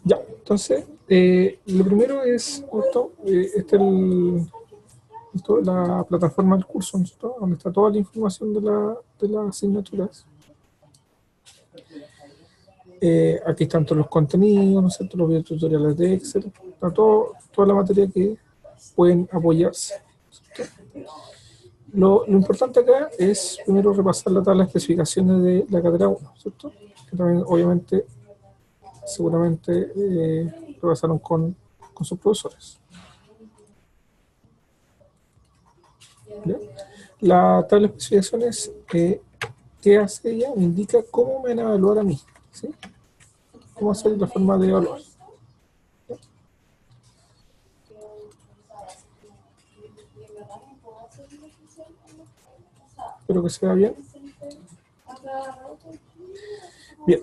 Ya, entonces, lo primero es la plataforma del curso, ¿no? Donde está toda la información de las asignaturas. Aquí están todos los contenidos, ¿no es cierto? Los videotutoriales de Excel, está toda la materia que pueden apoyarse. Lo importante acá es primero repasar la tabla de especificaciones de la cátedra 1, ¿cierto? Que también obviamente seguramente repasaron con sus profesores. ¿Ya? La tabla de especificaciones, ¿qué hace ella? Me indica cómo me van a evaluar a mí, ¿sí? Cómo hacer la forma de evaluar. ¿Ya? Espero que se vea bien. Bien.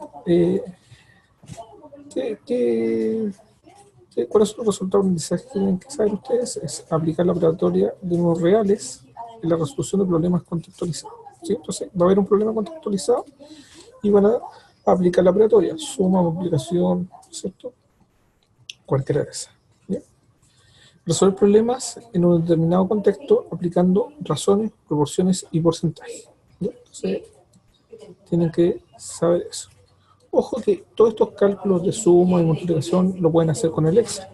¿Cuáles son los resultados de aprendizaje que tienen que saber ustedes? Es aplicar la operatoria de números reales en la resolución de problemas contextualizados, ¿sí? Entonces, va a haber un problema contextualizado y van a aplicar la operatoria, suma, multiplicación, ¿cierto? Cualquiera de esas. ¿Ya? Resolver problemas en un determinado contexto aplicando razones, proporciones y porcentajes. ¿Ya? Entonces, tienen que saber eso. Ojo que todos estos cálculos de suma y multiplicación lo pueden hacer con el Excel,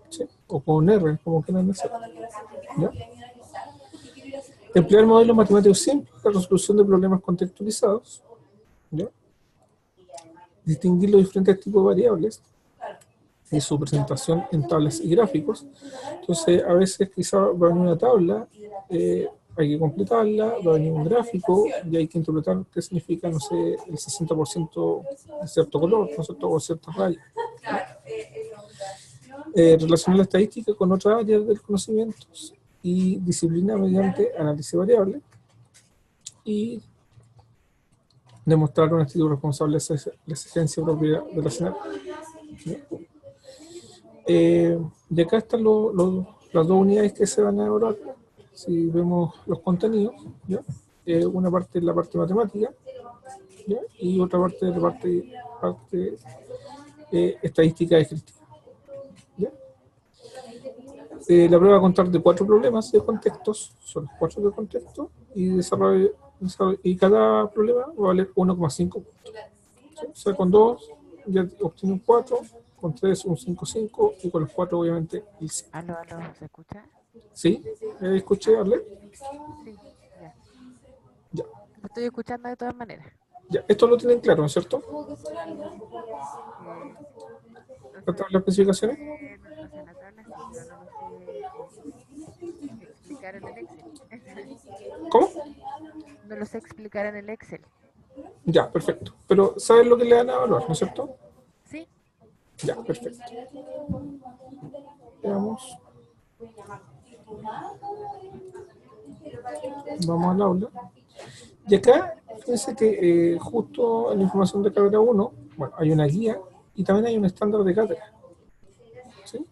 ¿sí? O con R, como quieran hacer. ¿Ya? Emplear modelos matemáticos simples para resolución de problemas contextualizados. ¿Ya? Distinguir los diferentes tipos de variables y su presentación en tablas y gráficos. Entonces, a veces quizá va a venir una tabla, hay que completarla, va a venir un gráfico y hay que interpretar qué significa, no sé, el 60% de cierto color, ¿no es cierto? O ciertas rayas. Relacionar la estadística con otras áreas del conocimiento y disciplina mediante análisis variable y demostrar una actitud responsable de la exigencia propia de la escena. Y acá están las dos unidades que se van a evaluar. Si vemos los contenidos, ¿ya? Una parte es la parte matemática, ¿ya? Y otra parte es la parte estadística descriptiva. ¿Ya? La prueba va a contar de 4 problemas de contextos, son 4 de contexto, y cada problema va a valer 1,5 puntos. ¿Sí? O sea, con 2 ya obtiene un 4, con 3 un 5,5 y con los 4 obviamente el 5. ¿Aló, se escucha? ¿Sí? ¿Escuché, Arle? Sí, ya. Ya. Lo estoy escuchando de todas maneras. Ya, esto lo tienen claro, ¿no es cierto? ¿Las especificaciones? O sea, la tabla sí, pero no lo sé explicar en el Excel. ¿Cómo? No lo sé explicar en el Excel. Ya, perfecto. Pero ¿saben lo que le dan a evaluar, no es cierto? Sí. Ya, perfecto. Veamos. Vamos al aula. Y acá, fíjense que justo en la información de cátedra 1, bueno, hay una guía y también hay un estándar de cátedra. ¿Sí?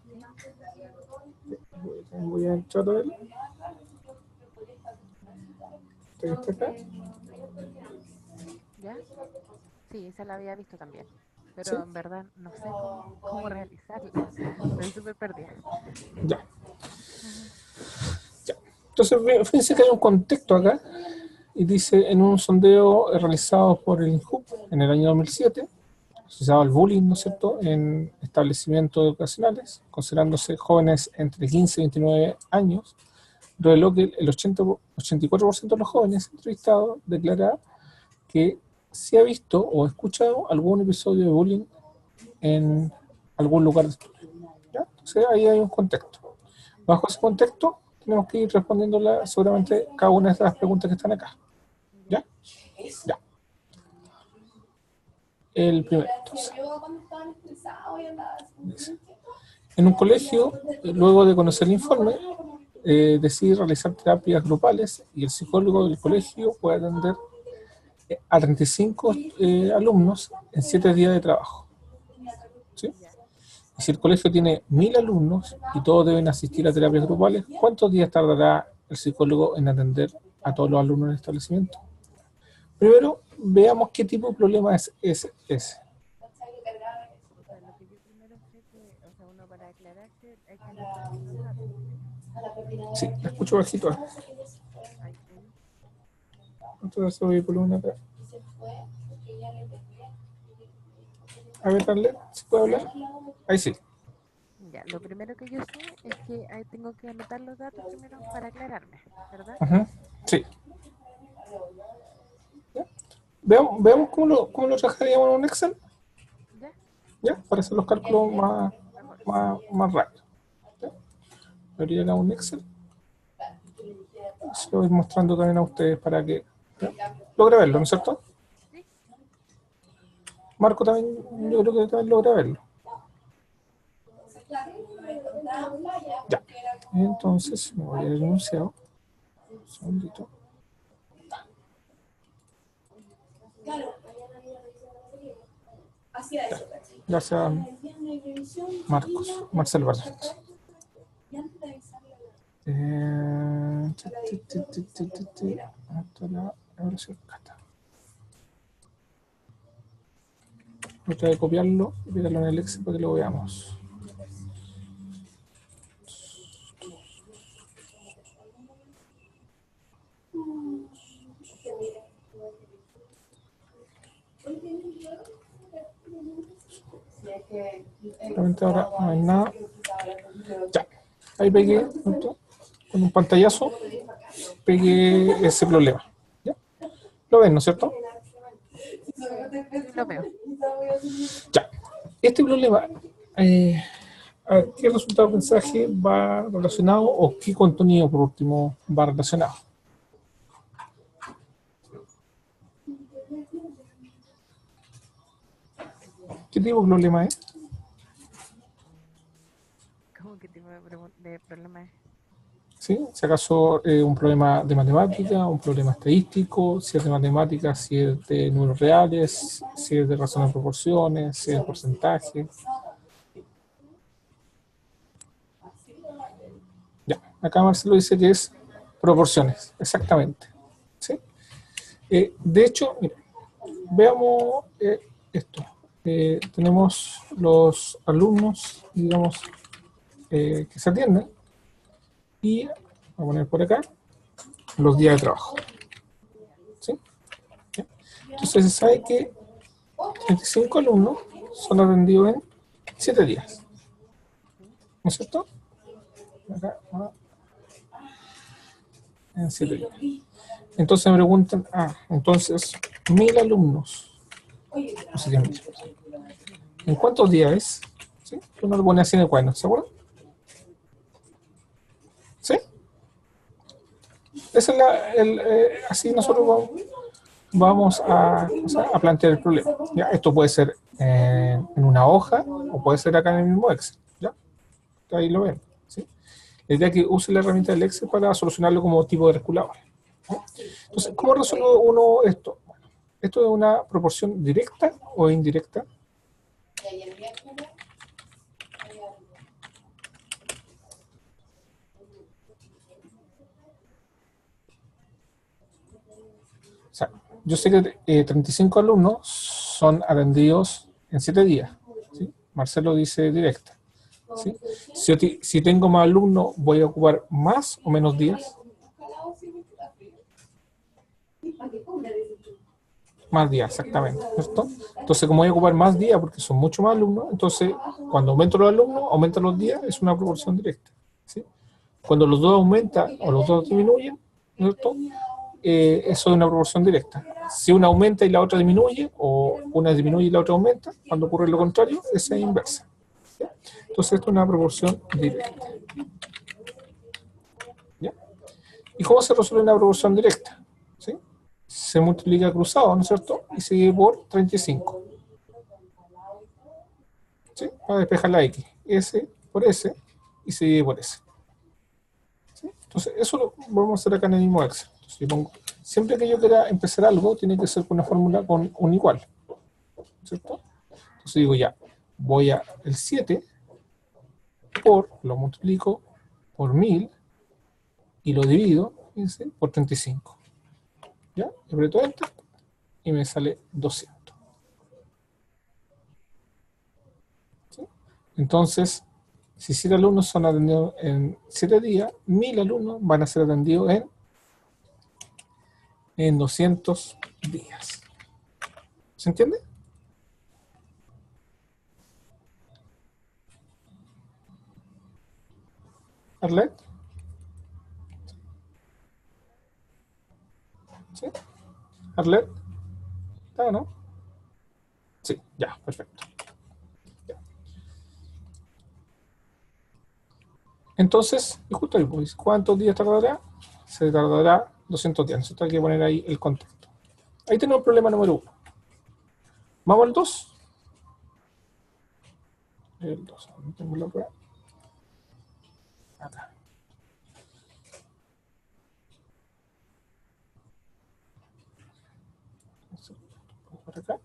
Voy a entrar a ver. Está acá. ¿Ya? Sí, esa la había visto también. Pero ¿Sí? en verdad no sé cómo realizarla. Estoy súper perdida. Ya. Ya. Entonces, fíjense que hay un contexto acá y dice en un sondeo realizado por el INJUP en el año 2007, asociado al bullying, ¿no es cierto?, en establecimientos educacionales, considerándose jóvenes entre 15 y 29 años, reveló que el 84% de los jóvenes entrevistados declara que se ha visto o escuchado algún episodio de bullying en algún lugar de estudio. ¿Ya? Entonces ahí hay un contexto. Bajo ese contexto tenemos que ir respondiendo seguramente cada una de estas preguntas que están acá. ¿Ya? Ya. El primero, entonces. Dice, en un colegio, luego de conocer el informe, decide realizar terapias grupales y el psicólogo del colegio puede atender a 35 alumnos en 7 días de trabajo. ¿Sí? Y si el colegio tiene 1000 alumnos y todos deben asistir a terapias grupales, ¿cuántos días tardará el psicólogo en atender a todos los alumnos en el establecimiento? Primero, veamos qué tipo de problema es ese. O sea, lo que yo primero sé que, o sea, uno para aclararse hay que anotar los datos. Sí, la escucho bajito. Ahí, ahí. Entonces voy por una acá. A ver, dale, ¿se puede hablar? Ahí sí. Ya, lo primero que yo sé es que ahí tengo que anotar los datos primero para aclararme, ¿verdad? Ajá, sí. ¿Ya? Veamos cómo lo trabajaríamos en un Excel, Ya, ¿ya? Para hacer los cálculos mejor. más rápido. ¿Ya? Abriría un Excel. Se lo voy mostrando también a ustedes para que ¿ya? Logre verlo, ¿no es cierto? Sí, Marco también, yo creo que también logra verlo. Ya. Entonces, me voy a enunciado. Un segundito. Gracias, Marcel Barret. Voy a tratar de copiarlo y pegarlo en el Excel para que lo veamos. Realmente ahora no hay nada. Ya, ahí pegué, ¿no? Con un pantallazo, pegué ese problema. ¿Ya? Lo ven, ¿no es cierto? sí lo veo. Ya, este problema, a ver, ¿qué resultado de mensaje va relacionado o qué contenido, por último, va relacionado? ¿Qué tipo de problema es? ¿Cómo que tipo de problema es? ¿Sí? Si acaso un problema de matemática, un problema estadístico, si es de matemáticas, si es de números reales, si es de razón de proporciones, si es de porcentaje. Ya, acá Marcelo dice que es proporciones, exactamente. ¿Sí? De hecho, mira, veamos esto. Tenemos los alumnos, digamos, que se atienden y voy a poner por acá los días de trabajo. ¿Sí? ¿Ya? Entonces se sabe que 35 alumnos son atendidos en 7 días. Sí, ¿No es cierto? Acá, en 7 días. Entonces me preguntan, entonces 1000 alumnos. No sé qué me dice. ¿En cuántos días es? ¿Sí? Uno lo pone así en el cuaderno, ¿se acuerdan? ¿Sí? Esa es así nosotros vamos a plantear el problema. ¿Ya? Esto puede ser en una hoja o puede ser acá en el mismo Excel. ¿Ya? Ahí lo ven. ¿Sí? La idea es que use la herramienta del Excel para solucionarlo como tipo de resculador. ¿Sí? Entonces, ¿cómo resuelve uno esto? Bueno, ¿esto es una proporción directa o indirecta? O sea, yo sé que 35 alumnos son atendidos en 7 días. ¿Sí? Marcelo dice directa. ¿Sí? Si tengo más alumnos, ¿voy a ocupar más o menos días? Más días, exactamente. ¿Cierto? Entonces, como voy a ocupar más días porque son mucho más alumnos, entonces cuando aumento los alumnos, aumentan los días, es una proporción directa. ¿Sí? Cuando los dos aumentan o los dos disminuyen, ¿cierto? Eso es una proporción directa. Si una aumenta y la otra disminuye, o una disminuye y la otra aumenta, cuando ocurre lo contrario, esa es inversa. ¿Ya? Entonces, esto es una proporción directa. ¿Ya? ¿Y cómo se resuelve una proporción directa? ¿Sí? Se multiplica cruzado, ¿no es cierto? Y se divide por 35. ¿Sí? Para despejar la X. S por S y se divide por S. ¿Sí? Entonces, eso lo vamos a hacer acá en el mismo Excel. Entonces, yo pongo, siempre que yo quiera empezar algo, tiene que ser con una fórmula con un igual. ¿Cierto? Entonces digo ya, voy a el 7 lo multiplico por 1000 y lo divido, fíjense, por 35. ¿Ya? Y aprieto Enter y me sale 200. ¿Sí? Entonces, si 100 alumnos son atendidos en 7 días, 1000 alumnos van a ser atendidos en 200 días. ¿Se entiende? ¿Arlet? ¿Sí? ¿Arlet? ¿Está o no? Sí, ya, perfecto. Ya. Entonces, y justo ahí, pues, ¿cuántos días tardará? Se tardará 200 días. Entonces hay que poner ahí el contexto. Ahí tenemos el problema número 1. Vamos al 2. El 2, tengo la prueba. Acá. Por acá.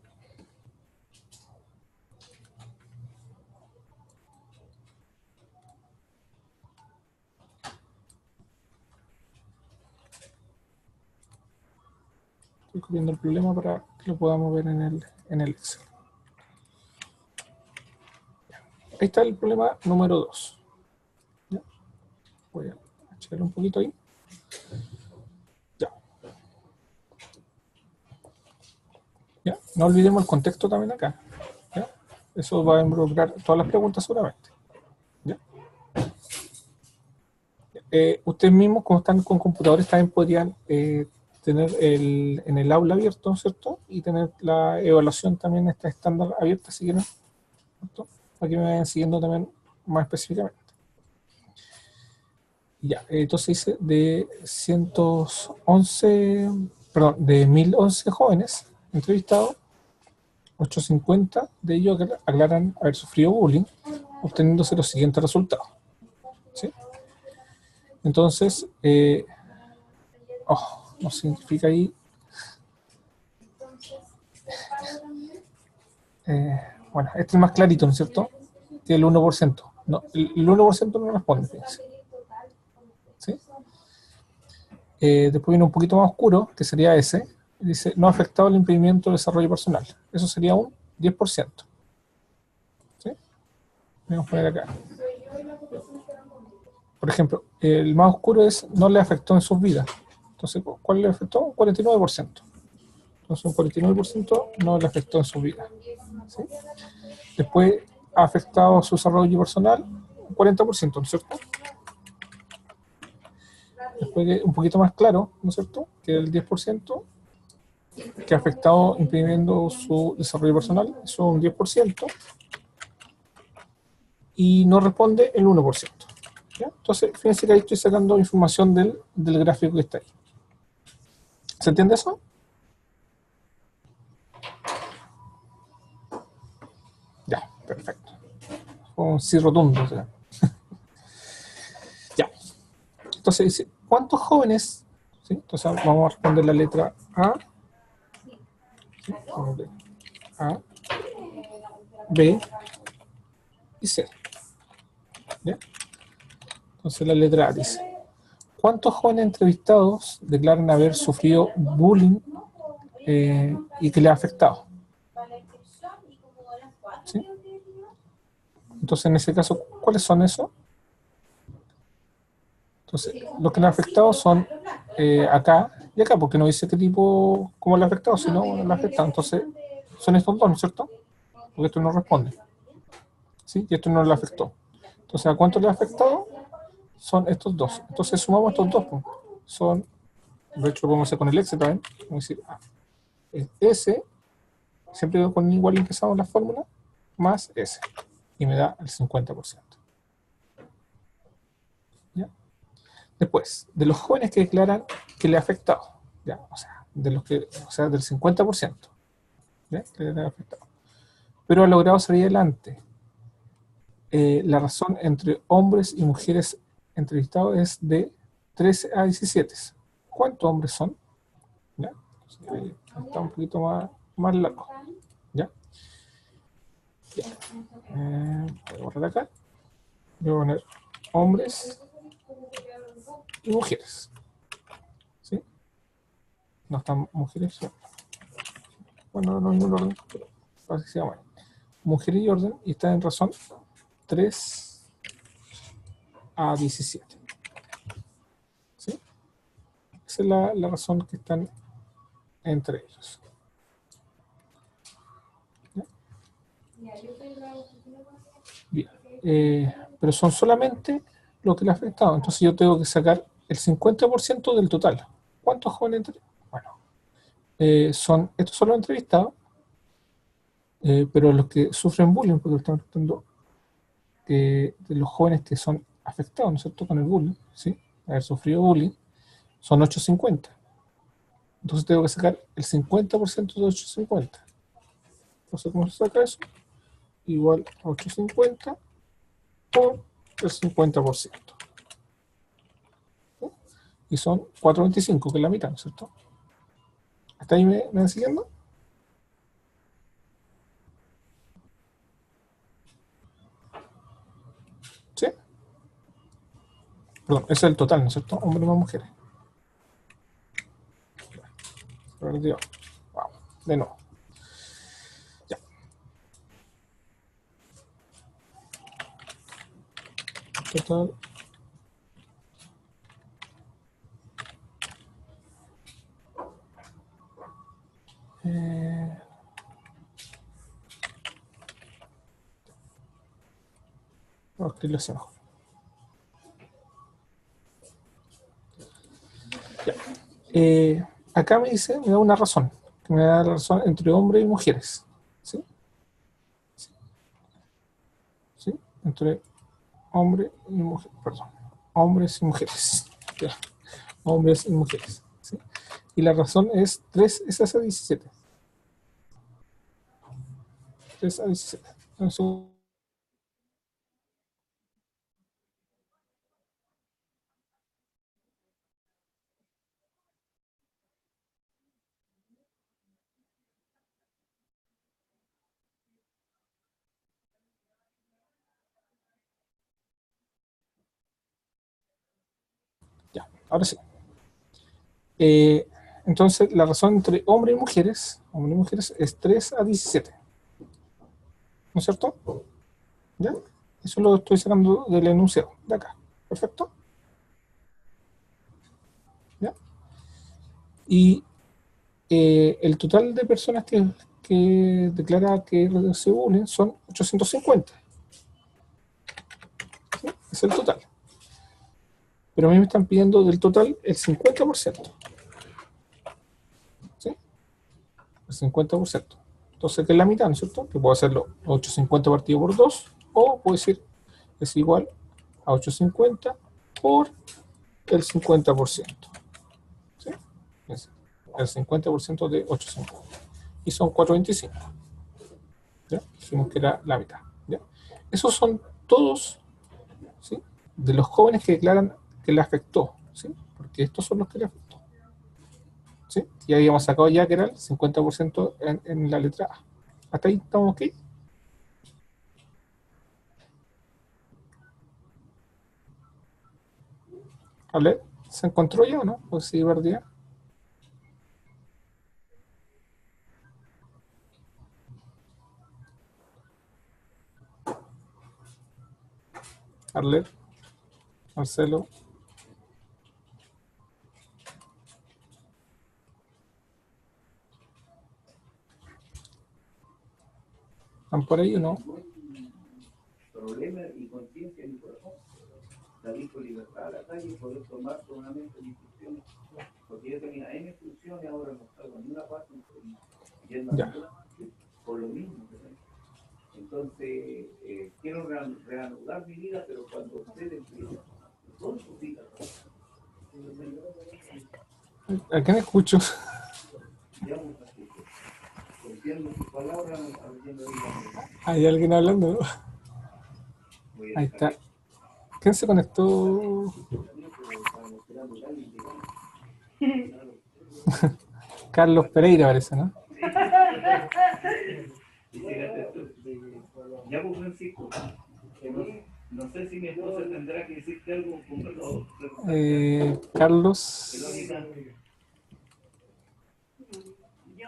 Estoy copiando el problema para que lo podamos ver en el Excel. Ahí está el problema número 2. ¿Ya? Voy a echarle un poquito ahí. Ya. ¿Ya? No olvidemos el contexto también acá. ¿Ya? Eso va a involucrar todas las preguntas seguramente. ¿Ya? Ustedes mismos, como están con computadores, también podrían tener en el aula abierto, ¿cierto? Y tener la evaluación también esta estándar abierta, si quieren, ¿cierto? Para que me vayan siguiendo también más específicamente. Ya, entonces dice de 111, perdón, de 1011 jóvenes entrevistados, 850 de ellos aclaran haber sufrido bullying, obteniéndose los siguientes resultados. ¿Sí? Entonces, nos significa ahí, bueno, este es más clarito, ¿no es cierto? Que el 1%. No, el 1% no responde, fíjense. ¿Sí? Después viene un poquito más oscuro, que sería ese. Dice, no ha afectado el impedimento de desarrollo personal. Eso sería un 10%. ¿Sí? Vamos a poner acá. Por ejemplo, el más oscuro es no le afectó en sus vidas. Entonces, ¿cuál le afectó? Un 49%. Entonces, un 49% no le afectó en su vida. ¿Sí? Después, ha afectado su desarrollo personal, un 40%, ¿no es cierto? Después, un poquito más claro, ¿no es cierto? Que el 10%, que ha afectado impidiendo su desarrollo personal, eso es un 10%, y no responde el 1%. ¿Ya? Entonces, fíjense que ahí estoy sacando información del gráfico que está ahí. ¿Se entiende eso? Ya, perfecto. Un sí rotundo. O sea. Ya. Entonces dice, ¿cuántos jóvenes? ¿Sí? Entonces vamos a responder la letra A. ¿Sí? A, B y C. ¿Ya? Entonces la letra A dice, ¿cuántos jóvenes entrevistados declaran haber sufrido bullying y que les ha afectado? ¿Sí? Entonces en ese caso, ¿cuáles son esos? Entonces, los que le han afectado son acá y acá, porque no dice qué tipo, cómo le ha afectado, sino le ha afectado. Entonces, son estos dos, ¿no es cierto? Porque esto no responde. ¿Sí? Y esto no le afectó. Entonces, ¿a cuánto le ha afectado? Son estos dos. Entonces, sumamos estos dos. Pues. Son, de hecho, lo podemos hacer con el Excel también. Vamos a decir, es S, siempre con igual empezamos la fórmula, más S. Y me da el 50%. ¿Ya? Después, de los jóvenes que declaran que le ha afectado, ¿ya? O sea, del 50%, ¿ya? Que le ha afectado. Pero ha logrado salir adelante. La razón entre hombres y mujeres entrevistados es de 13 a 17. ¿Cuántos hombres son? ¿Ya? Ahí está un poquito más largo. ¿Ya? Ya. Voy a borrar acá. Voy a poner hombres y mujeres. ¿Sí? No están mujeres. bueno, no es un orden, pero parece que se llama mujer y orden, y está en razón 3 a 17. ¿Sí? Esa es la razón que están entre ellos. ¿Ya? Bien. Pero son solamente lo que le ha afectado. Entonces yo tengo que sacar el 50% del total. ¿Cuántos jóvenes Bueno, estos son los entrevistados, pero los que sufren bullying, porque estamos tratando de los jóvenes que son afectados, ¿no es cierto?, con el bullying, ¿sí? Haber sufrido bullying, son 850. Entonces tengo que sacar el 50% de 850. Entonces, ¿cómo se saca eso? Igual a 850 por el 50%. ¿Sí? Y son 425, que es la mitad, ¿no es cierto? ¿Hasta ahí me van siguiendo? ¿Sí? Perdón, ese es el total, ¿no es cierto? Hombres más mujeres. Vamos, de nuevo. Ya. Total. Vamos a escribirlo hacia abajo. Ya. Acá me dice, me da una razón. Que me da la razón entre hombres y mujeres. ¿Sí? ¿Sí? ¿Sí? Entre hombres y mujeres. Perdón. Hombres y mujeres. Ya. Hombres y mujeres. ¿Sí? Y la razón es 3 es a 17. 3 a 17. Entonces, ya, ahora sí. Entonces, la razón entre hombres y mujeres es 3 a 17. ¿No es cierto? ¿Ya? Eso lo estoy sacando del enunciado, de acá. ¿Perfecto? ¿Ya? Y el total de personas que declara que recibe bullying son 850. ¿Sí? Es el total. Pero a mí me están pidiendo del total el 50%. ¿Sí? El 50%. Entonces, ¿qué es la mitad, no es cierto? Que puedo hacerlo 850 partido por 2, o puedo decir es igual a 850 por el 50%. ¿Sí? Es el 50% de 850. Y son 425. ¿Ya? Dijimos que era la mitad. ¿Ya? Esos son todos, ¿sí?, de los jóvenes que declaran que le afectó, ¿sí? Porque estos son los que le afectó. ¿Sí? Y habíamos sacado ya que era el 50% en la letra A. ¿Hasta ahí estamos ok? ¿Vale? ¿Se encontró ya o no? ¿O sí, verdad? Arlet, Marcelo, ¿están por ahí o no? Problema y conciencia en mi corazón. Salir con libertad a la calle y poder tomar solamente mis funciones. Porque yo tenía N funciones, ahora no salgo en ninguna parte, no estoy yendo a ninguna parte, por lo mismo. Entonces, quiero reanudar mi vida, pero cuando ustedes empiezan con sus vidas, ¿A quién escucho? digamos así, entiendo sus palabras, ¿Hay alguien hablando? voy a Ahí dejar está. ¿Quién se conectó? Carlos Pereira parece, ¿no? Ya, pues, Francisco, no sé si mi esposa tendrá que decirte algo Carlos.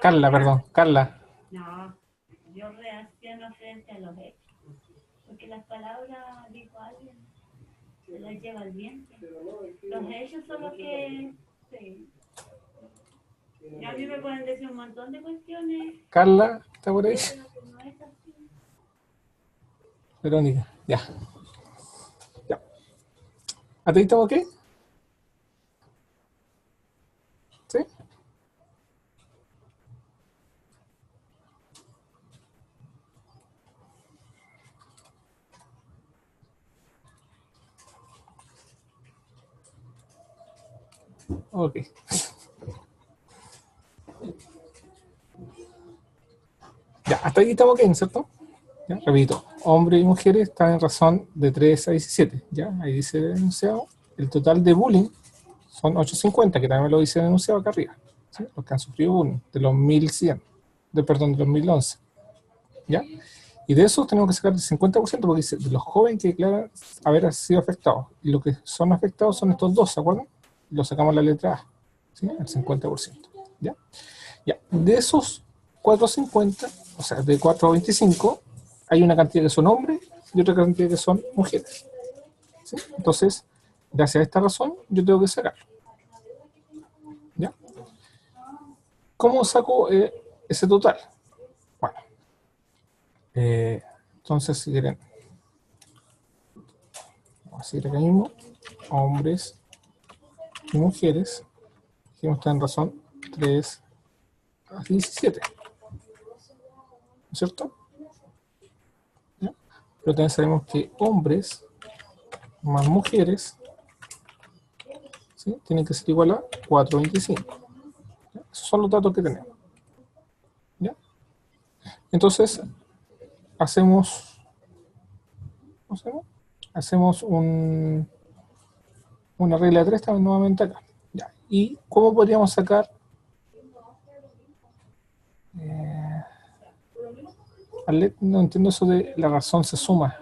Carla, perdón, Carla. No, yo reacciono frente a los hechos. Porque las palabras, dijo alguien, se las lleva el viento. Los hechos son los que... Sí. Y a mí me pueden decir un montón de cuestiones. Carla, ¿está por ahí? Pero que no es así. Verónica, ya. Ya. ¿Hasta ahí estamos ok? ¿Sí? Ok. Ya, hasta ahí estamos ok, ¿cierto? Ya, repito, hombres y mujeres están en razón de 3 a 17. ¿Ya? Ahí dice el enunciado. El total de bullying son 850, que también lo dice el enunciado acá arriba. ¿Sí? Los que han sufrido bullying, de los 1100. Perdón, de los 1011. ¿Ya? Y de esos tenemos que sacar el 50% porque dice de los jóvenes que declaran haber sido afectados. Y los que son afectados son estos dos, ¿se acuerdan? Lo sacamos la letra A. ¿Sí? El 50%. ¿Ya? Ya. De esos 450, o sea, de 4 a 25, hay una cantidad que son hombres y otra cantidad que son mujeres. ¿Sí? Entonces, gracias a esta razón, yo tengo que sacarlo. ¿Ya? ¿Cómo saco ese total? Bueno, entonces, si quieren, vamos a seguir acá mismo, hombres y mujeres, dijimos que están en razón 3 a 17, ¿no es cierto? ¿Ya? Pero también sabemos que hombres más mujeres, ¿sí? Tienen que ser igual a 425. ¿Ya? Esos son los datos que tenemos. ¿Ya? Entonces, hacemos una regla de 3 también nuevamente acá. ¿Ya? ¿Y cómo podríamos sacar no entiendo eso de la razón se suma?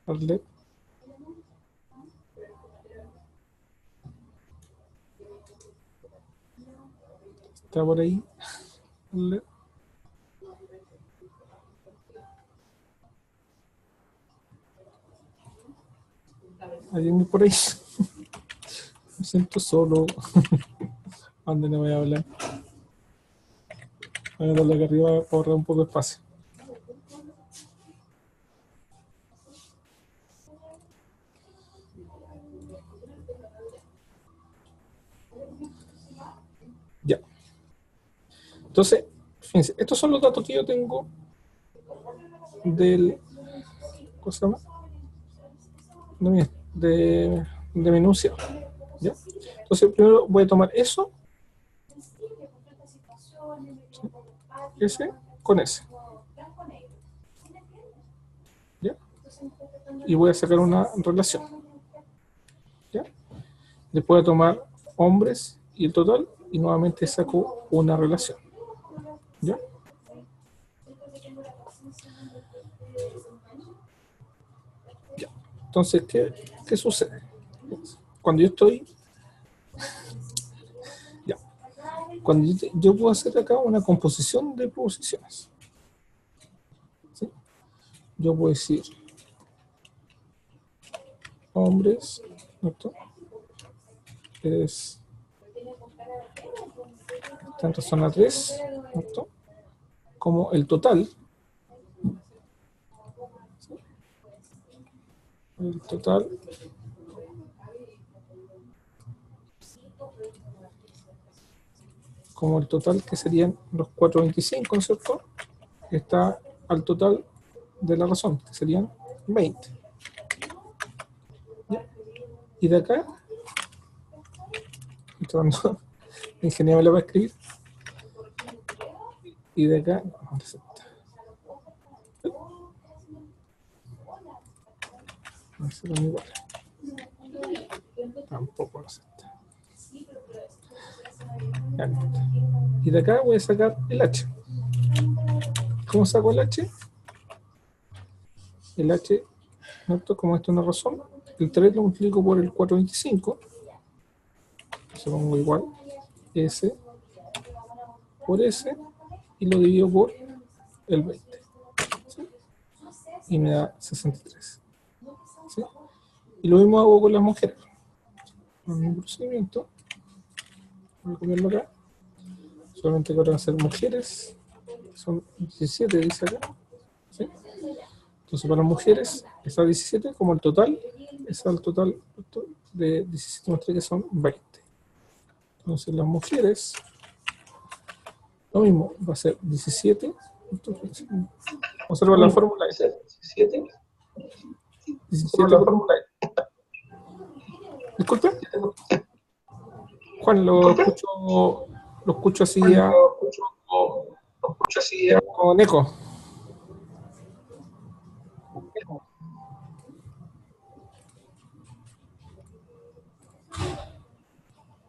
Arlet. Está por ahí. Arlet. ¿Alguien por ahí? Me siento solo. ¿Dónde no voy a hablar? Voy a darle acá arriba para ahorrar un poco de espacio. Ya. Entonces, fíjense, estos son los datos que yo tengo del... ¿Cómo se llama? De mi enunciado. ¿Ya? Entonces, primero voy a tomar eso, ¿sí? Ese con ese. ¿Ya? Y voy a sacar una relación. ¿Ya? Después voy a tomar hombres y el total, y nuevamente saco una relación. ¿Ya? Ya. Entonces, ¿qué sucede? Cuando yo estoy... Ya. Cuando yo puedo hacer acá una composición de posiciones. ¿Sí? Yo puedo decir hombres, ¿cierto? Está en zona 3, ¿cierto? Como el total. ¿Sí? El total como el total que serían los 425, ¿cierto? Está al total de la razón, que serían 20. ¿Ya? Y de acá, la ingeniera me lo va a escribir. Y de acá, ¿dónde está? No sé, igual. Tampoco lo acepta. Y de acá voy a sacar el H. ¿Cómo saco el H? El H, ¿no? Como esto es una razón, el 3 lo multiplico por el 425, se pongo igual, S por S, y lo divido por el 20, ¿sí? Y me da 63, ¿sí? Y lo mismo hago con las mujeres, con el mismo procedimiento, voy a copiarlo acá, solamente que ahora van a ser mujeres, son 17, dice acá, ¿sí? Entonces para las mujeres está 17 como el total, es el total de 17 más 3 que son 20. Entonces las mujeres, lo mismo, va a ser 17. Observa la fórmula. 17 la fórmula. Disculpe. Juan, lo escucho así con eco.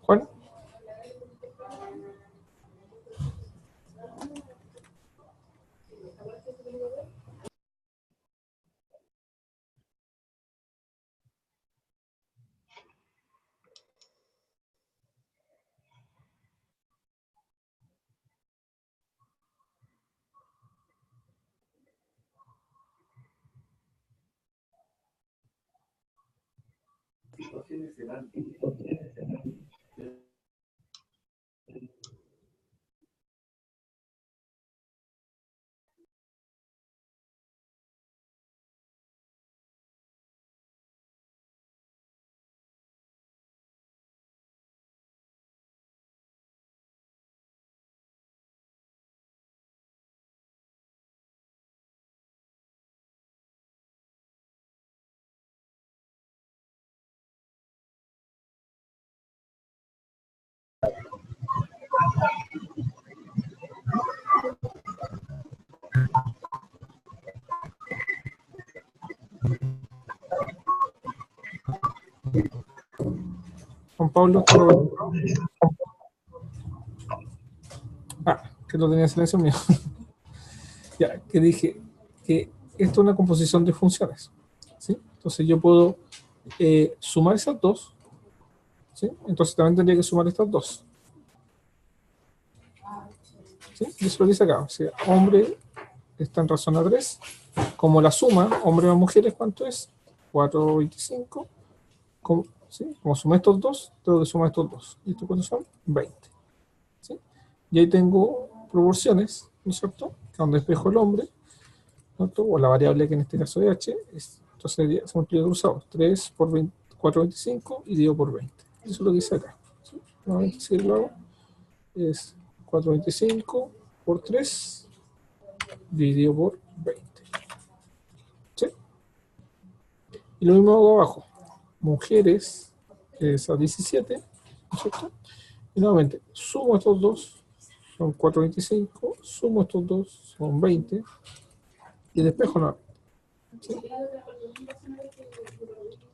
Juan. Situaciones serán Juan Pablo. Que lo tenía en silencio mío. Ya, que dije que esto es una composición de funciones, ¿sí? Entonces yo puedo sumar esas dos, ¿sí? Entonces también tendría que sumar estas dos, ¿sí? Y eso lo dice acá, o sea, hombre está en razón a 3, como la suma, hombre más mujeres, ¿cuánto es? 425, ¿sí? Como sumé estos dos, tengo que sumar estos dos, ¿y estos cuántos son? 20, ¿sí? Y ahí tengo proporciones, ¿no es cierto? Donde espejo el hombre, ¿no? O la variable que en este caso es h, entonces se multiplica cruzado, 3 por 425 y divido por 20. Eso es lo que dice acá, ¿sí? Nuevamente si lo hago, es 425 por 3 dividido por 20. ¿Sí? Y lo mismo hago abajo. Mujeres es a 17, ¿no es cierto? Y nuevamente, sumo estos dos, son 425, sumo estos dos, son 20, y despejo nuevamente. ¿Sí?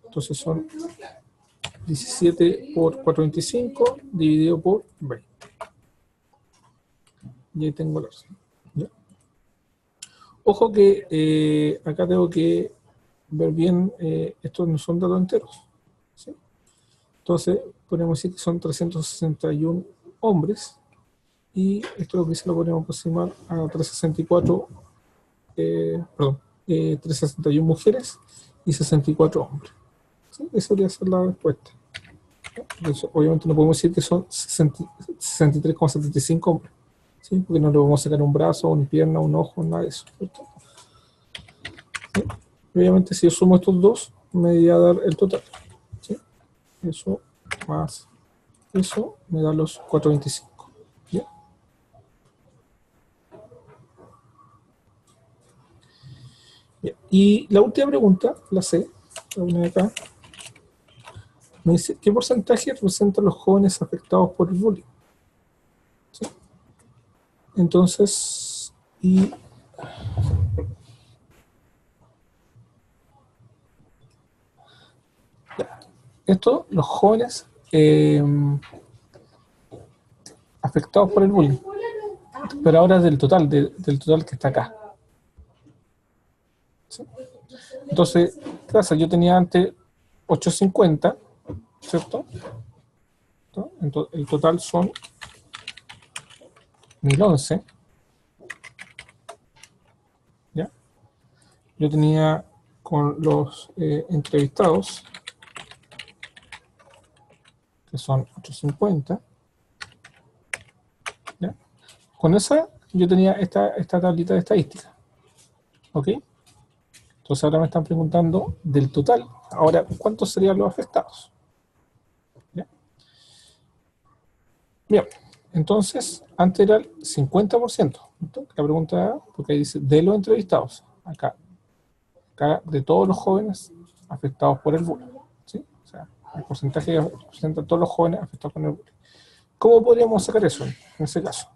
Entonces son 17 por 425 dividido por 20. Y ahí tengo la opción. ¿Ya? Ojo que acá tengo que ver bien, estos no son datos enteros, ¿sí? Entonces podemos decir que son 361 hombres y esto lo que se lo podemos aproximar a 364, perdón, 361 mujeres y 64 hombres, ¿sí? Esa podría ser la respuesta. Entonces, obviamente no podemos decir que son 63,75 hombres, ¿sí? Porque no le vamos a sacar un brazo, una pierna, un ojo, nada de eso, ¿cierto? ¿Sí? Obviamente si yo sumo estos dos me va a dar el total, ¿sí? Eso más eso me da los 425. ¿Ya? Bien. Y la última pregunta, la C, la una de acá, me dice, ¿qué porcentaje representan los jóvenes afectados por el bullying? ¿Sí? Entonces, esto, los jóvenes afectados por el bullying, pero ahora del total que está acá, ¿sí? Entonces, ¿qué pasa? Yo tenía antes 850, ¿cierto? Entonces, el total son 1011, ¿ya? Yo tenía con los entrevistados, que son 850, ¿ya? Con esa yo tenía esta tablita de estadística, ¿ok? Entonces ahora me están preguntando del total. Ahora, ¿cuántos serían los afectados? ¿Ya? Bien, entonces, antes era el 50%. ¿No? La pregunta, porque ahí dice, de los entrevistados. Acá de todos los jóvenes afectados por el bullying. ¿Sí? O sea, el porcentaje que representa a todos los jóvenes afectados por el bullying. ¿Cómo podríamos sacar eso en ese caso?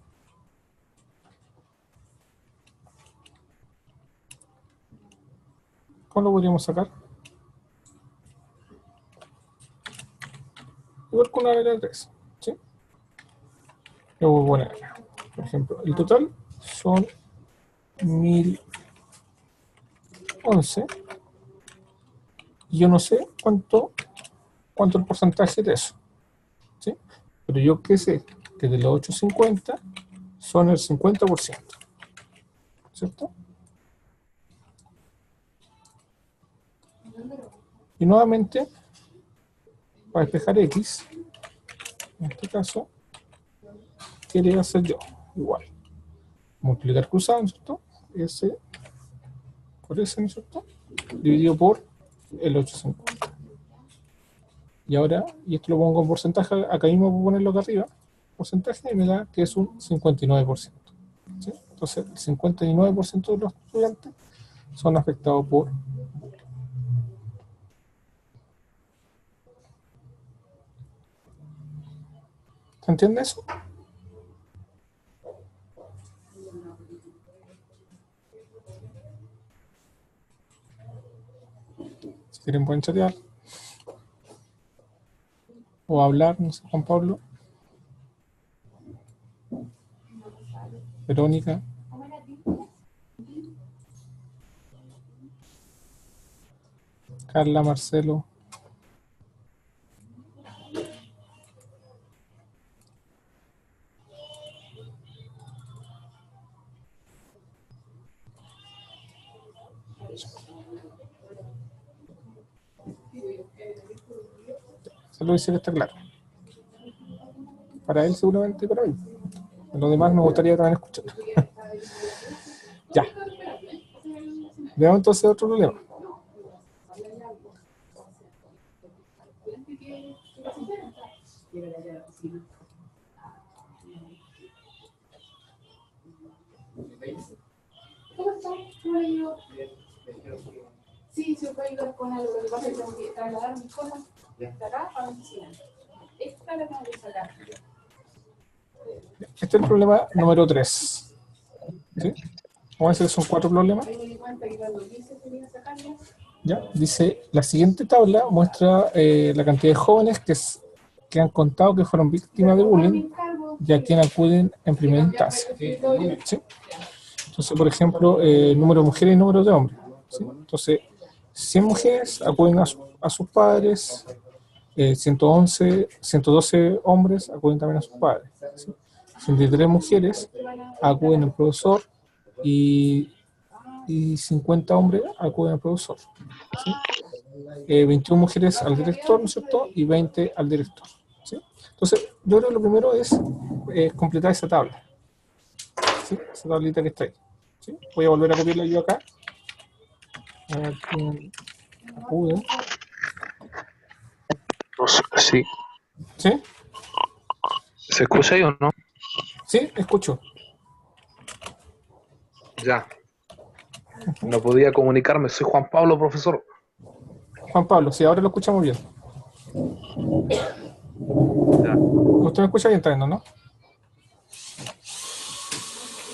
¿Cómo lo podríamos sacar? Igual con una regla de 3. ¿Sí? Yo voy a poner acá. Por ejemplo, el total son 1011. Y yo no sé cuánto el porcentaje de eso. ¿Sí? Pero yo que sé que de los 850 son el 50%. ¿Cierto? Y nuevamente, para despejar X, en este caso, ¿qué le voy a hacer yo? Igual. Multiplicar cruzado, ¿no es cierto? S por S, ¿no es cierto? Dividido por el 850. Y ahora, y esto lo pongo en porcentaje, acá mismo voy a ponerlo acá arriba, porcentaje, y me da que es un 59%. ¿Sí? Entonces, el 59% de los estudiantes son afectados por... ¿Se entiende eso? Si quieren pueden chatear. O hablar, no sé, Juan Pablo. Verónica. Carla, Marcelo. Se lo dice que está claro. Para él seguramente y para mí. A los demás me gustaría también escuchar. Ya. Veamos entonces otro problema. ¿Cómo está? ¿Cómo le digo? Sí, se puede ayudar con algo. Lo que pasa es que tengo que trasladar mis cosas de acá a la oficina. Esta la tengo que sacar. Este es el problema número 3. ¿Sí? Vamos a decir que son 4 problemas. Ahí me di cuenta que cuando dice que viene a sacarla. ¿Ya? Dice, la siguiente tabla muestra la cantidad de jóvenes que han contado que fueron víctimas de bullying y a quien acuden en primera instancia. ¿Sí? Entonces, por ejemplo, número de mujeres y número de hombres. ¿Sí? Entonces, 100 mujeres acuden a sus padres, 112 hombres acuden también a sus padres. ¿Sí? 63 mujeres acuden al profesor y 50 hombres acuden al profesor. ¿Sí? 21 mujeres al director, ¿no es cierto? Y 20 al director. ¿Sí? Entonces, yo creo que lo primero es completar esa tabla. ¿Sí? Esa tablita que está ahí. ¿Sí? Voy a volver a copiarla yo acá. A ver quién acude. Sí. ¿Sí? ¿Se escucha ahí o no? Sí, escucho. Ya. No podía comunicarme. Soy Juan Pablo, profesor. Juan Pablo, sí, ahora lo escuchamos bien. Ya. Usted me escucha bien también, ¿no?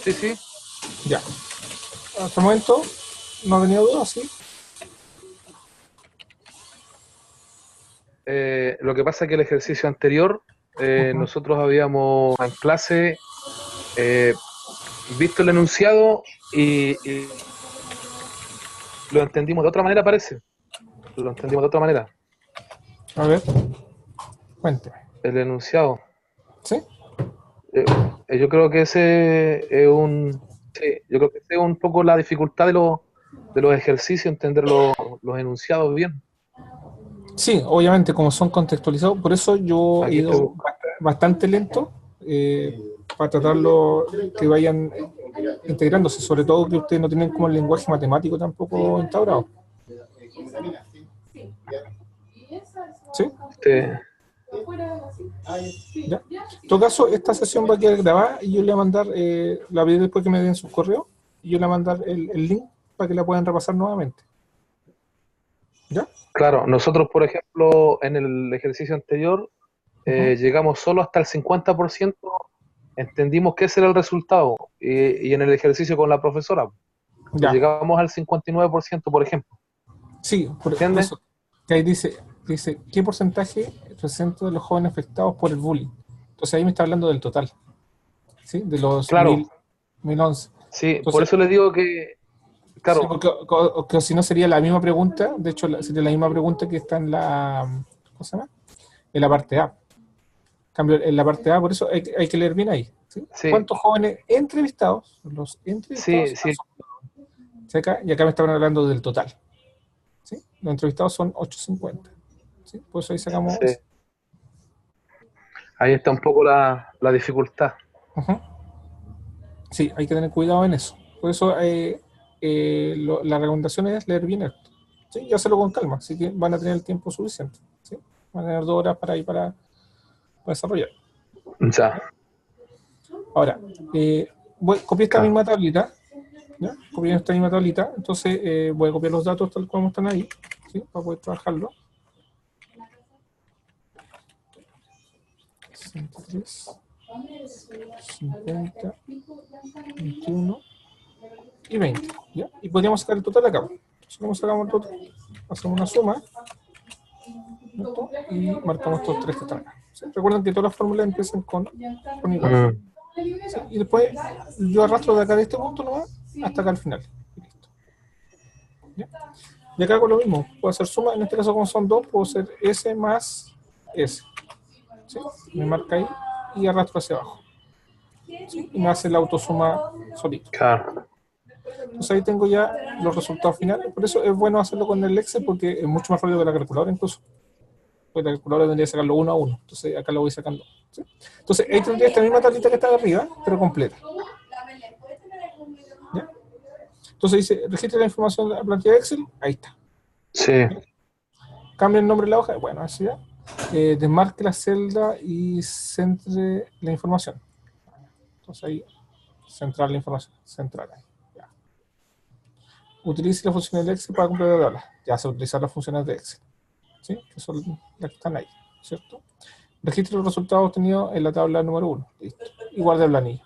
Sí, sí. Ya. Hasta el momento no ha tenido dudas, ¿sí? Lo que pasa es que el ejercicio anterior, nosotros habíamos en clase visto el enunciado y lo entendimos de otra manera, parece. Lo entendimos de otra manera. A ver, cuénteme. El enunciado. ¿Sí? Yo creo que ese es yo creo que ese es un poco la dificultad de los ejercicios, entender los enunciados bien. Sí, obviamente, como son contextualizados, por eso yo he Aquí estoy ido bastante lento para tratarlo que vayan integrándose, sobre todo que ustedes no tienen como el lenguaje matemático tampoco instaurado. ¿Sí? ¿Ya? En todo caso, esta sesión va a quedar grabada y yo le voy a mandar, la veré después que me den sus correos, y yo le voy a mandar el link para que la puedan repasar nuevamente. ¿Ya? Claro, nosotros, por ejemplo, en el ejercicio anterior, llegamos solo hasta el 50%, entendimos que ese era el resultado, y en el ejercicio con la profesora, Ya. llegamos al 59%, por ejemplo. Sí, por ¿Entiendes? eso. Que ahí dice, ¿qué porcentaje representa de los jóvenes afectados por el bullying? Entonces ahí me está hablando del total, ¿sí? De los Claro. 1011. Sí, Entonces, por eso les digo que, sí, claro, porque si no sería la misma pregunta, de hecho sería la misma pregunta que está en la, ¿cómo se llama? En la parte A. En cambio, en la parte A, por eso hay que leer bien ahí. ¿Sí? sí, ¿Cuántos jóvenes entrevistados? Los entrevistados. sí, ¿Sí? Y acá me estaban hablando del total. ¿Sí? Los entrevistados son 850. ¿Sí? Por eso ahí sacamos sí. eso. Ahí está un poco la dificultad. Ujú. Sí, hay que tener cuidado en eso. Por eso la recomendación es leer bien esto. ¿Sí? Y hacerlo con calma, así que van a tener el tiempo suficiente. ¿Sí? Van a tener 2 horas para desarrollar. Ya, Ahora, copié esta claro. misma tablita. ¿Ya? Copié esta misma tablita. Entonces voy a copiar los datos tal como están ahí, ¿sí? Para poder trabajarlo. 63, 50, 21 y 20. ¿Ya? Y podríamos sacar el total acá. Entonces, ¿cómo sacamos el total? Hacemos una suma, ¿cierto? Y marcamos estos 3 que están acá. ¿Sí? Recuerden que todas las fórmulas empiezan con igual. ¿Sí? Y después yo arrastro de acá de este punto nomás hasta acá al final. Y listo. ¿Ya? Y acá hago lo mismo. Puedo hacer suma, en este caso como son 2, puedo hacer S más S. ¿Sí? Me marca ahí y arrastro hacia abajo. ¿Sí? Y me hace la autosuma solito. Claro. Entonces ahí tengo ya los resultados finales. Por eso es bueno hacerlo con el Excel porque es mucho más rápido que la calculadora incluso. Porque la calculadora tendría que sacarlo 1 a 1. Entonces acá lo voy sacando. ¿Sí? Entonces ahí tendría esta misma tablita que está de arriba, pero completa. ¿Ya? Entonces dice, registre la información de la plantilla de Excel. Ahí está. Sí, Cambia el nombre de la hoja. Bueno, así ya. Desmarque la celda y centre la información. Entonces ahí, centrar la información. Centrar ahí. Ya. Utilice las funciones de Excel para completar la tabla. Ya se utilizan las funciones de Excel. ¿Sí? Que son las que están ahí, ¿cierto? Registre los resultados obtenidos en la tabla número 1. Listo. Y guarde el planilla.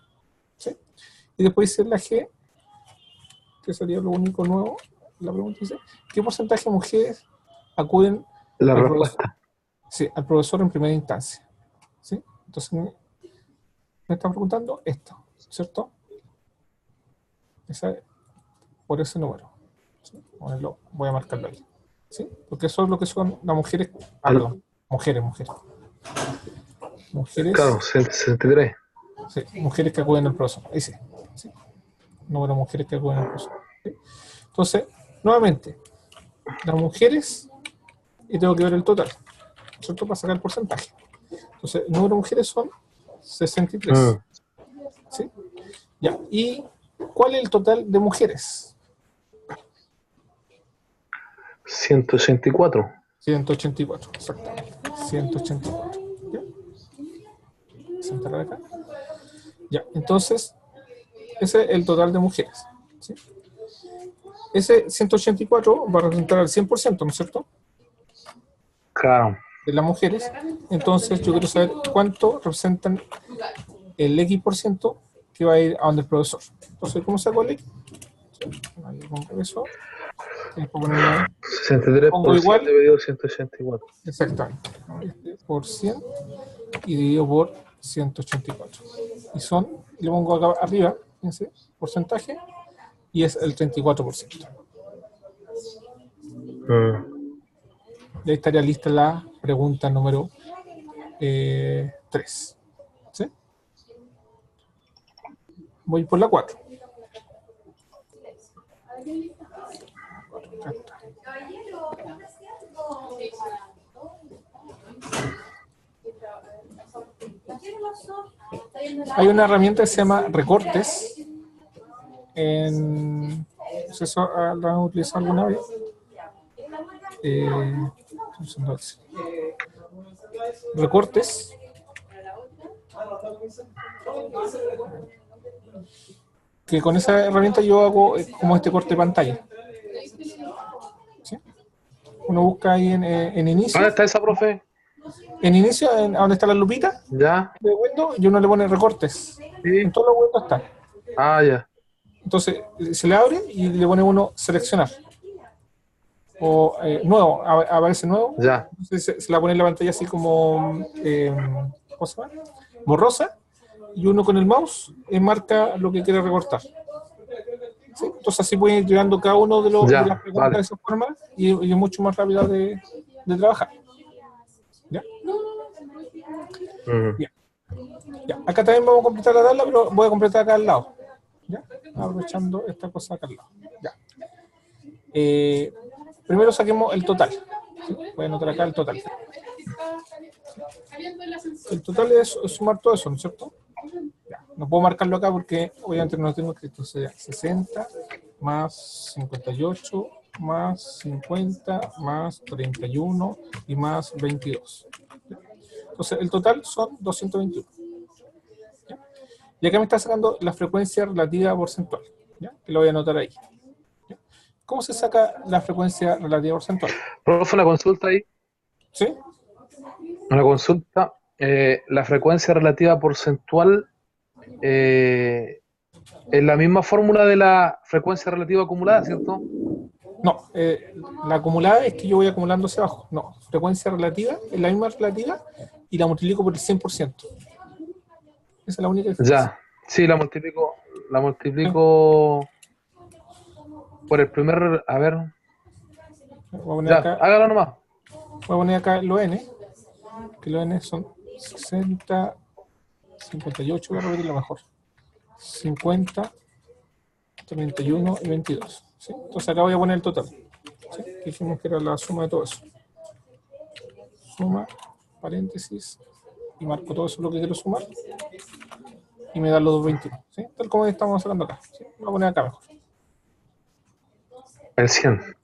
¿Sí? Y después dice la G, que sería lo único nuevo. La pregunta dice, ¿qué porcentaje de mujeres acuden la al profesor? respuesta. Sí, al profesor en primera instancia. ¿Sí? Entonces, me está preguntando esto, ¿cierto? Por ese número. ¿Sí? Voy a marcarlo ahí. ¿Sí? Porque eso es lo que son las mujeres. Perdón. Mujeres. Claro, 63. Sí, mujeres que acuden al profesor. Ahí sí. ¿Sí? Número de mujeres que acuden al profesor. ¿Sí? Entonces, nuevamente, las mujeres, y tengo que ver el total, ¿cierto? Para sacar el porcentaje. Entonces, el número de mujeres son 63. ¿Sí? Ya. ¿Y cuál es el total de mujeres? 184. 184, exactamente. 184. ¿Ya? Sentar acá. Ya, entonces, ese es el total de mujeres. ¿Sí? Ese 184 va a representar al 100%, ¿no es cierto? Claro. De las mujeres. Entonces, yo quiero saber cuánto representan el X% que va a ir a donde el profesor. Entonces, ¿cómo saco el X? Ahí pongo eso. 63 pongo por igual. 100 dividido 184. Exactamente. Por 100 y dividido por 184. Y le pongo acá arriba, ese porcentaje, y es el 34%. Y ahí estaría lista la pregunta número 3. ¿Sí? Voy por la 4. Hay una herramienta que se llama recortes. No sé si la han utilizado alguna vez. Recortes. Que con esa herramienta yo hago como este corte de pantalla. ¿Sí? Uno busca ahí en inicio. ¿Dónde está esa, profe? En inicio, donde está la lupita Ya. de Windows, y uno le pone recortes. Sí. En todos los Windows está. Ah, ya. Entonces se le abre y le pone uno seleccionar. O nuevo, aparece nuevo. Ya. Entonces se la pone en la pantalla así como, ¿cómo se llama? Borrosa. Y uno con el mouse marca lo que quiere recortar. ¿Sí? Entonces así pueden ir llegando cada uno de las preguntas vale. de esa forma y es mucho más rápido de trabajar. ¿Ya? Bien. Ya. Acá también vamos a completar la tabla, pero voy a completar acá al lado. ¿Ya? Aprovechando esta cosa acá al lado. Ya. Primero saquemos el total. ¿Sí? Voy a anotar acá el total. El total es sumar todo eso, ¿no es cierto? Ya. No puedo marcarlo acá porque obviamente no lo tengo escrito. O sea, 60 más 58 más 50 más 31 y más 22. ¿Ya? Entonces el total son 221. ¿Ya? Y acá me está sacando la frecuencia relativa porcentual. ¿Ya? Que lo voy a anotar ahí. ¿Ya? ¿Cómo se saca la frecuencia relativa porcentual? Profe, una consulta ahí. ¿Sí? Una consulta. La frecuencia relativa porcentual es la misma fórmula de la frecuencia relativa acumulada, ¿cierto? No, la acumulada es que yo voy acumulando hacia abajo. No, frecuencia relativa es la misma relativa y la multiplico por el 100%. Esa es la única diferencia. Ya, sí, la multiplico por el primer, a ver, Voy a poner ya, acá, hágalo nomás. voy a poner acá los n, que los n son 60, 58, voy a repetirlo mejor. 50, 31 y 22. ¿Sí? Entonces acá voy a poner el total. ¿Sí? Que dijimos que era la suma de todo eso. Suma, paréntesis, y marco todo eso lo que quiero sumar. Y me da los 221. ¿Sí? Tal como estamos hablando acá. ¿Sí? Voy a poner acá mejor. El 100.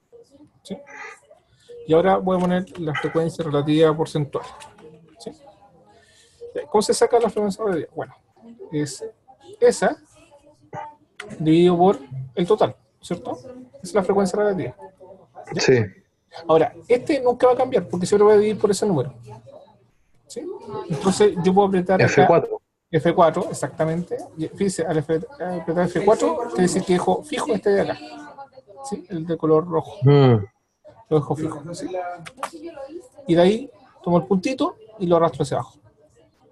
¿Sí? Y ahora voy a poner la frecuencia relativa porcentual. ¿Sí? ¿Cómo se saca la frecuencia relativa? Bueno, es esa dividido por el total, ¿cierto? Esa es la frecuencia relativa. ¿Ya? Sí. Ahora, este nunca va a cambiar porque siempre voy a dividir por ese número. ¿Sí? Entonces yo puedo apretar acá F4. F4, exactamente. Y fíjese, al apretar F4, quiere decir que dejo fijo este de acá. ¿Sí? El de color rojo. Lo dejo fijo. ¿Sí? Y de ahí tomo el puntito y lo arrastro hacia abajo.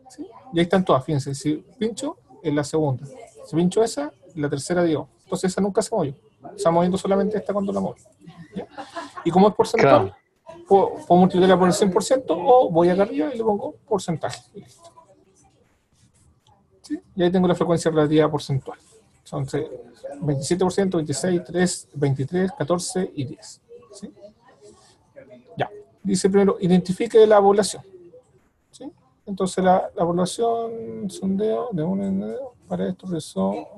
¿Sí? Y ahí están todas, fíjense. Si pincho, en la segunda. Si pincho esa, en la tercera digo. Entonces esa nunca se movió. Se va moviendo solamente esta cuando la muevo. ¿Ya? Y como es porcentual, puedo multiplicarla por el 100% o voy acá arriba y le pongo porcentaje. Y listo. ¿Sí? Y ahí tengo la frecuencia relativa porcentual. Son 27%, 26, 3, 23, 14 y 10. ¿Sí? Ya. Dice primero, identifique la población. ¿Sí? Entonces la población, sondeo, de uno en uno, para esto empezó.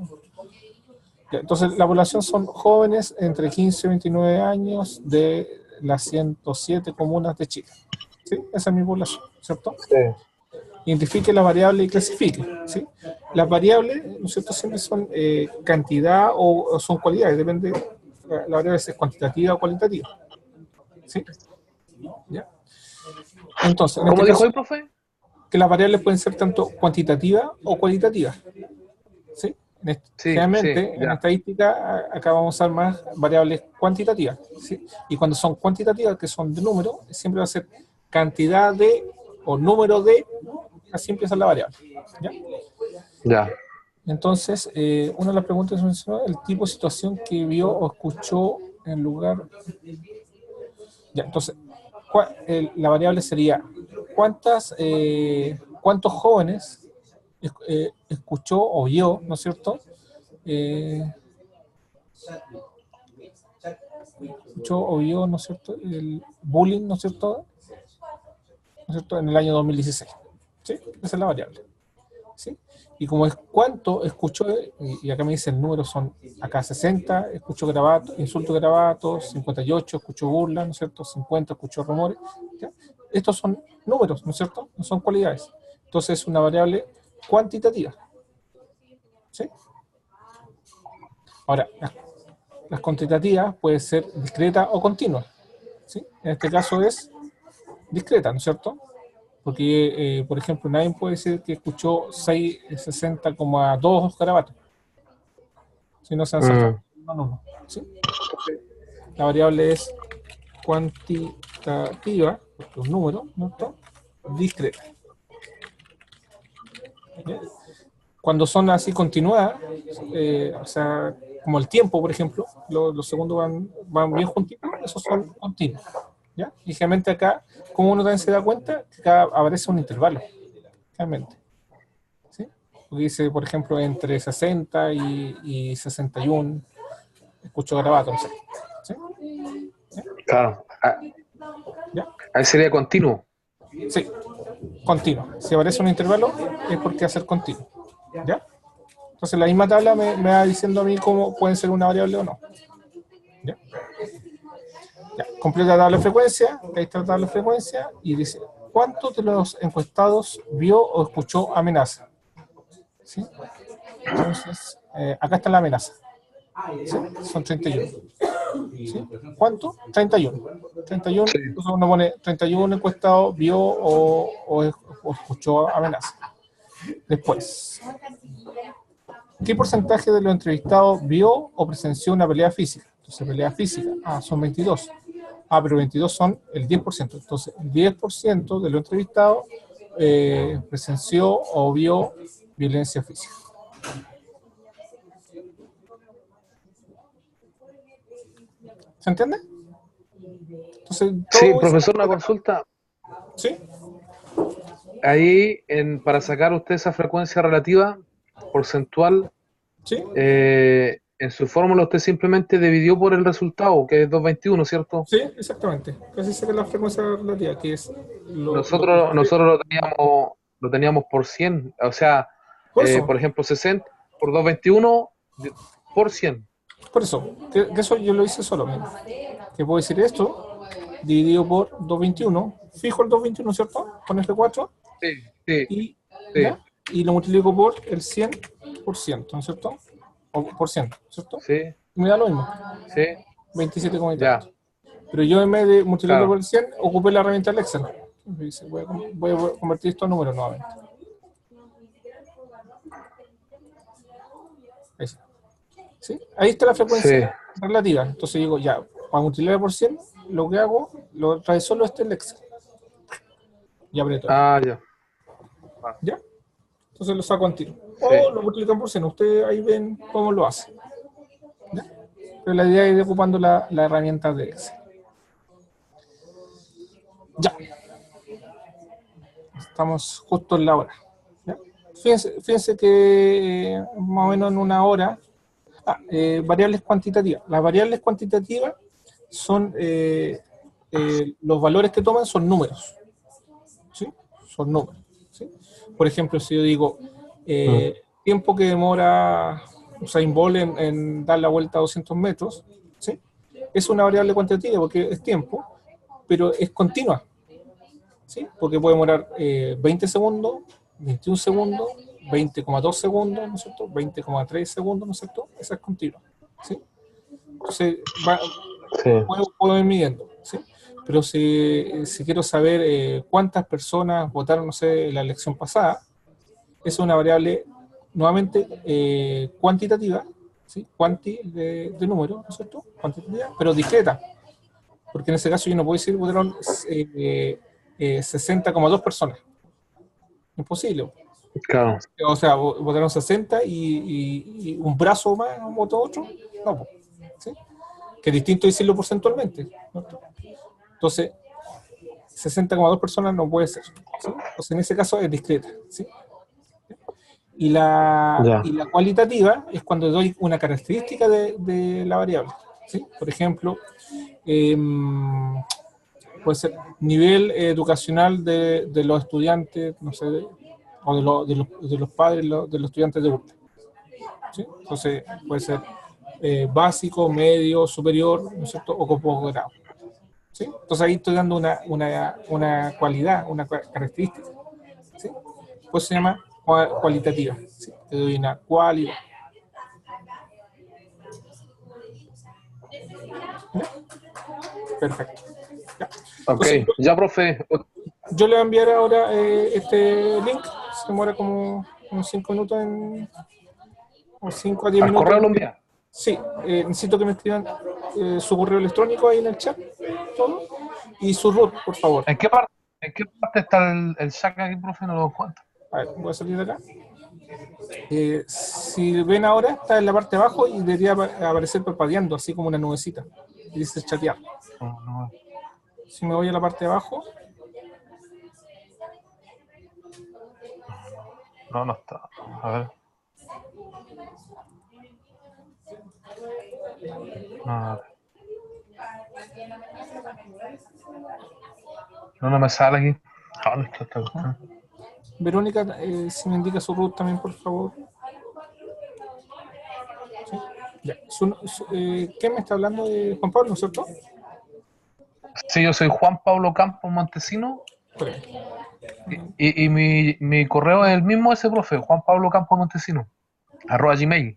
Entonces la población son jóvenes entre 15 y 29 años de las 107 comunas de Chile. ¿Sí? Esa es mi población, ¿cierto? Sí. Identifique la variable y clasifique. ¿Sí? Las variables, ¿no es cierto?, siempre son cantidad o son cualidades, depende, la variable es cuantitativa o cualitativa. ¿Sí? ¿Ya? Entonces, en ¿Cómo este dijo caso, el profe? que las variables pueden ser tanto cuantitativas o cualitativas. ¿Sí? Sí, Generalmente, sí, en ya. estadística, acá vamos a usar más variables cuantitativas. ¿Sí? Y cuando son cuantitativas, que son de número, siempre va a ser cantidad de o número de, así empieza la variable. ¿Ya? Ya. Entonces, una de las preguntas mencionó el tipo de situación que vio o escuchó en lugar. Ya, entonces, la variable sería cuántos jóvenes escuchó o vio, ¿no es cierto? Escuchó o vio, ¿no es cierto? El bullying, ¿no es cierto? ¿No es cierto? En el año 2016. ¿Sí? Esa es la variable. ¿Sí? Y como es cuánto escuchó, y acá me dice el número, son acá 60, escuchó insultos grabados, 58, escuchó burla, ¿no es cierto? 50, escuchó rumores. ¿Ya? Estos son números, ¿no es cierto? No son cualidades. Entonces es una variable cuantitativa. ¿Sí? Ahora, las cuantitativas pueden ser discreta o continua. ¿Sí? En este caso es discreta, ¿no es cierto? Porque, por ejemplo, nadie puede decir que escuchó 60,2 garabatos, si no se han saltado uno. ¿Sí? La variable es cuantitativa, porque es un número, ¿no? Discreta. ¿Bien? Cuando son así continuadas, o sea, como el tiempo, por ejemplo, los segundos van bien juntitos, esos son continuos. ¿Ya? Y generalmente acá, como uno también se da cuenta, que acá aparece un intervalo, realmente. ¿Sí? Porque dice, por ejemplo, entre 60 y 61, escucho grabado, no sé. ¿Sí? ¿Sí? Claro. ¿Ya? Ahí sería continuo. Sí, continuo. Si aparece un intervalo, es porque va a ser continuo. ¿Ya? Entonces la misma tabla me va diciendo a mí cómo pueden ser una variable o no. ¿Ya? Ya. Completa la tabla de frecuencia, ahí está la tabla de frecuencia, y dice, ¿cuántos de los encuestados vio o escuchó amenaza? ¿Sí? Entonces, acá está la amenaza. ¿Sí? Son 31. ¿Sí? ¿Cuánto? 31. 31, Sí. entonces uno pone 31 encuestados vio o escuchó amenaza. Después, ¿qué porcentaje de los entrevistados vio o presenció una pelea física? Entonces, pelea física, son 22. Pero 22 son el 10%. Entonces, el 10% de los entrevistados presenció o vio violencia física. ¿Se entiende? Entonces, Sí, todo eso... profesor, una consulta. ¿Sí? Ahí, para sacar usted esa frecuencia relativa porcentual, ¿Sí? en su fórmula usted simplemente dividió por el resultado, que es 221, ¿cierto? Sí, exactamente. Casi saca la frecuencia relativa, que es Nosotros lo teníamos por 100, o sea, por eso, por ejemplo, 60 por 221 por 100. por eso. Que eso yo lo hice solo. Mira. Que puedo decir esto, dividido por 221, fijo el 221, ¿cierto? Con F4, Sí, sí, y, sí, ¿ya? Y lo multiplico por el 100%, ¿no es cierto? O por ciento, ¿cierto? sí, Y me da lo mismo, sí, 27 como y ya, tanto. Pero yo en vez de multiplicarlo por claro, el 100, ocupé la herramienta del Excel. Dice, voy a convertir estos números nuevamente. Ahí está. ¿Sí? Ahí está la sí, frecuencia relativa. Entonces digo, ya, para multiplicar por 100, lo que hago, lo trae solo el Excel. Y aprieto ahí. ya, ¿Ya? Entonces lo saco en tiro. sí, O lo multiplican por 100. Ustedes ahí ven cómo lo hacen. ¿Ya? Pero la idea es ir ocupando la herramienta de Excel. Ya. Estamos justo en la hora. ¿Ya? Fíjense que más o menos en una hora. Variables cuantitativas. Las variables cuantitativas son los valores que toman son números. ¿Sí? Son números. ¿Sí? Por ejemplo, si yo digo tiempo que demora Usain Bolt en dar la vuelta a 200 metros, ¿sí? Es una variable cuantitativa porque es tiempo, pero es continua. ¿Sí? Porque puede demorar 20 segundos, 21 segundos, 20,2 segundos, ¿no es cierto? 20,3 segundos, ¿no es cierto? Esa es continua. ¿Sí? Entonces, sí, puedo ir midiendo. ¿Sí? Pero si quiero saber cuántas personas votaron, no sé, en la elección pasada, es una variable nuevamente cuantitativa, ¿sí? Cuanti de número, ¿no es cierto? Cuantitativa, pero discreta. Porque en ese caso yo no puedo decir votaron 60,2 personas. Imposible. claro, O sea, votaron 60 y un brazo más votó otro. No, ¿sí? Que es distinto decirlo porcentualmente, ¿no? Entonces, 60,2 personas no puede ser, ¿sí? Entonces, en ese caso es discreta, ¿sí? Y Ya. la cualitativa es cuando doy una característica de la variable, ¿sí? Por ejemplo, puede ser nivel educacional de los estudiantes, no sé, o de los padres de los estudiantes de URTE, ¿sí? Entonces, puede ser básico, medio, superior, ¿no es cierto? O con posgrado, ¿sí? Entonces ahí estoy dando una cualidad, una característica, ¿sí? Pues se llama cualitativa, ¿sí? Te doy una cualidad. ¿Ya? Perfecto. ¿Ya? Ok, Entonces, ya, profe. yo le voy a enviar ahora este link, se demora como unos 5 minutos, o 5 a 10 ¿Al minutos. correo lo envía? Sí, necesito que me escriban su correo electrónico ahí en el chat, todo, y su root, por favor. ¿En qué parte está el chat aquí, profe? No lo encuentro. A ver, voy a salir de acá. Si ven ahora, está en la parte de abajo y debería aparecer parpadeando, así como una nubecita. Y dice chatear. No, no, Si me voy a la parte de abajo, no está. A ver. No, no me sale aquí. ¿Dónde está esta cuestión? Verónica, si me indica su root también, por favor. ¿Sí? Ya. ¿Quién me está hablando? De Juan Pablo, ¿no es cierto? Sí, yo soy Juan Pablo Campos Montesino y mi correo es el mismo ese, profe, Juan Pablo Campos Montesino, @gmail.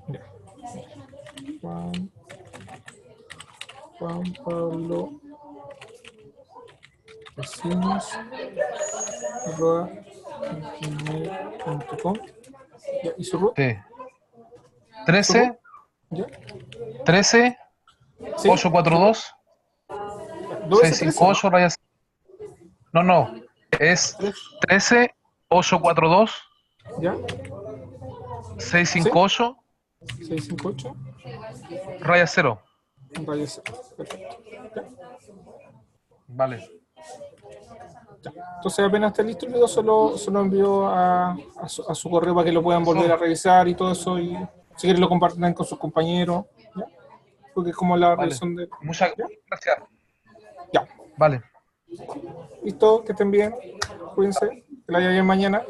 Ya. Juan Pablo Vecinos @gmail.com. Ya. ¿Y su root? Sí. ¿Su root? 13 ¿Ya? 13 ¿Sí? ¿Su root? 842 ¿2S13, no? 658 rayas. No, es 13 842 ¿Ya? ¿Sí? 658 658 raya 0. rayas. Perfecto. Vale. Ya. Entonces apenas esté listo el video, se lo envío a su correo para que lo puedan volver a revisar y todo eso. Y si quieren lo compartan con sus compañeros, ¿ya? Porque es como la Vale. revisión de... Muchas ¿Ya? gracias. Ya. Vale. Listo, que estén bien. Cuídense. Que la haya bien mañana.